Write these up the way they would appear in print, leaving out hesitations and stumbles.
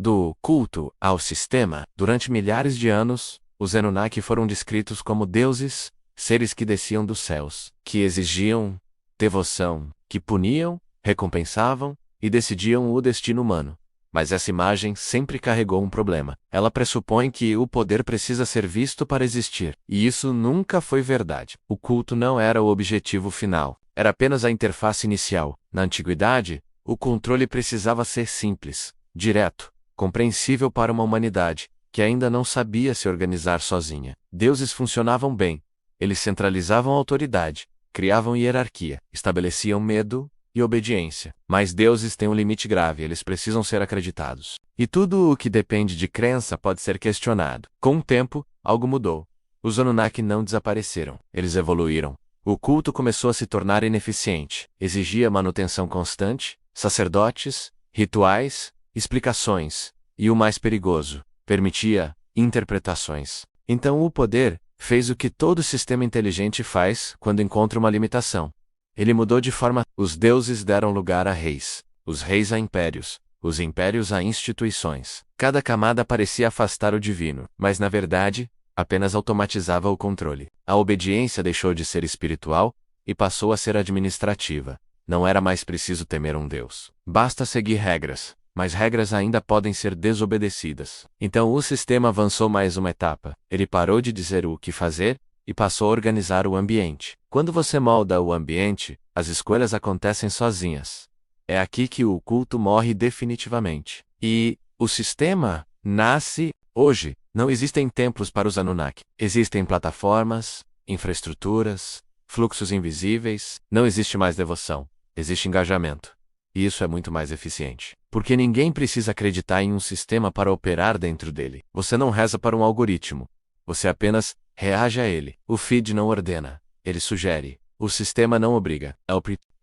Do culto ao sistema, durante milhares de anos, os Anunnaki foram descritos como deuses, seres que desciam dos céus, que exigiam devoção, que puniam, recompensavam e decidiam o destino humano. Mas essa imagem sempre carregou um problema. Ela pressupõe que o poder precisa ser visto para existir, e isso nunca foi verdade. O culto não era o objetivo final, era apenas a interface inicial. Na antiguidade, o controle precisava ser simples, direto, compreensível para uma humanidade que ainda não sabia se organizar sozinha. Deuses funcionavam bem. Eles centralizavam a autoridade, criavam hierarquia, estabeleciam medo e obediência. Mas deuses têm um limite grave, eles precisam ser acreditados. E tudo o que depende de crença pode ser questionado. Com o tempo, algo mudou. Os Anunnaki não desapareceram, eles evoluíram. O culto começou a se tornar ineficiente, exigia manutenção constante, sacerdotes, rituais, explicações, e o mais perigoso, permitia interpretações. Então o poder fez o que todo sistema inteligente faz quando encontra uma limitação. Ele mudou de forma. Os deuses deram lugar a reis, os reis a impérios, os impérios a instituições. Cada camada parecia afastar o divino, mas na verdade, apenas automatizava o controle. A obediência deixou de ser espiritual e passou a ser administrativa. Não era mais preciso temer um deus. Basta seguir regras, mas regras ainda podem ser desobedecidas. Então o sistema avançou mais uma etapa. Ele parou de dizer o que fazer e passou a organizar o ambiente. Quando você molda o ambiente, as escolhas acontecem sozinhas. É aqui que o culto morre definitivamente. E o sistema nasce hoje. Não existem templos para os Anunnaki. Existem plataformas, infraestruturas, fluxos invisíveis. Não existe mais devoção. Existe engajamento. E isso é muito mais eficiente. Porque ninguém precisa acreditar em um sistema para operar dentro dele. Você não reza para um algoritmo. Você apenas reage a ele. O feed não ordena. Ele sugere. O sistema não obriga.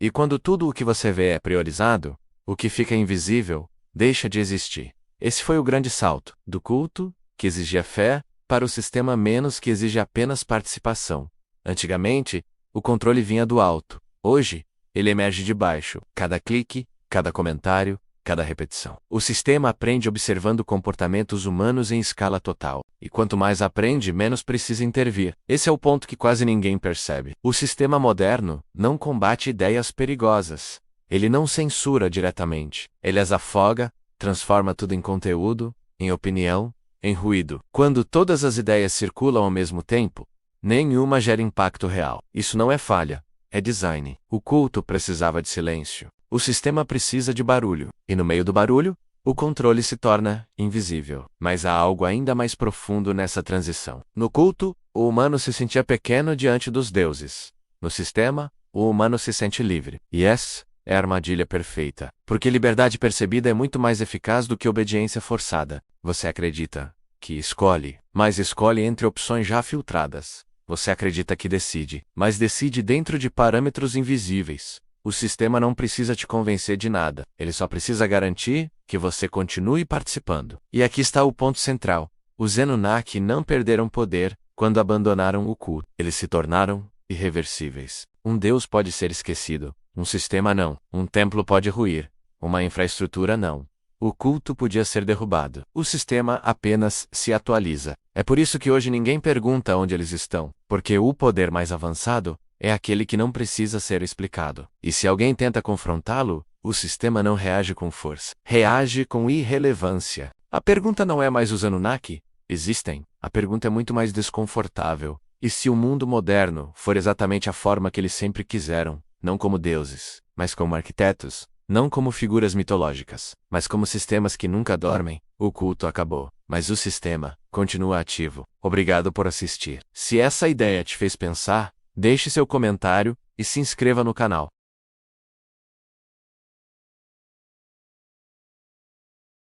E quando tudo o que você vê é priorizado, o que fica invisível deixa de existir. Esse foi o grande salto, do culto, que exigia fé, para o sistema menos que exige apenas participação. Antigamente, o controle vinha do alto. Hoje, ele emerge de baixo. Cada clique, cada comentário, cada repetição. O sistema aprende observando comportamentos humanos em escala total. E quanto mais aprende, menos precisa intervir. Esse é o ponto que quase ninguém percebe. O sistema moderno não combate ideias perigosas. Ele não censura diretamente. Ele as afoga, transforma tudo em conteúdo, em opinião, em ruído. Quando todas as ideias circulam ao mesmo tempo, nenhuma gera impacto real. Isso não é falha, é design. O culto precisava de silêncio. O sistema precisa de barulho. E no meio do barulho, o controle se torna invisível. Mas há algo ainda mais profundo nessa transição. No culto, o humano se sentia pequeno diante dos deuses. No sistema, o humano se sente livre. E essa é a armadilha perfeita. Porque liberdade percebida é muito mais eficaz do que obediência forçada. Você acredita que escolhe, mas escolhe entre opções já filtradas. Você acredita que decide, mas decide dentro de parâmetros invisíveis. O sistema não precisa te convencer de nada. Ele só precisa garantir que você continue participando. E aqui está o ponto central. Os Anunnaki não perderam poder quando abandonaram o culto. Eles se tornaram irreversíveis. Um deus pode ser esquecido. Um sistema não. Um templo pode ruir. Uma infraestrutura não. O culto podia ser derrubado. O sistema apenas se atualiza. É por isso que hoje ninguém pergunta onde eles estão. Porque o poder mais avançado é aquele que não precisa ser explicado. E se alguém tenta confrontá-lo, o sistema não reage com força. Reage com irrelevância. A pergunta não é mais os Anunnaki? Existem. A pergunta é muito mais desconfortável. E se o mundo moderno for exatamente a forma que eles sempre quiseram, não como deuses, mas como arquitetos, não como figuras mitológicas, mas como sistemas que nunca dormem, o culto acabou. Mas o sistema continua ativo. Obrigado por assistir. Se essa ideia te fez pensar, deixe seu comentário e se inscreva no canal.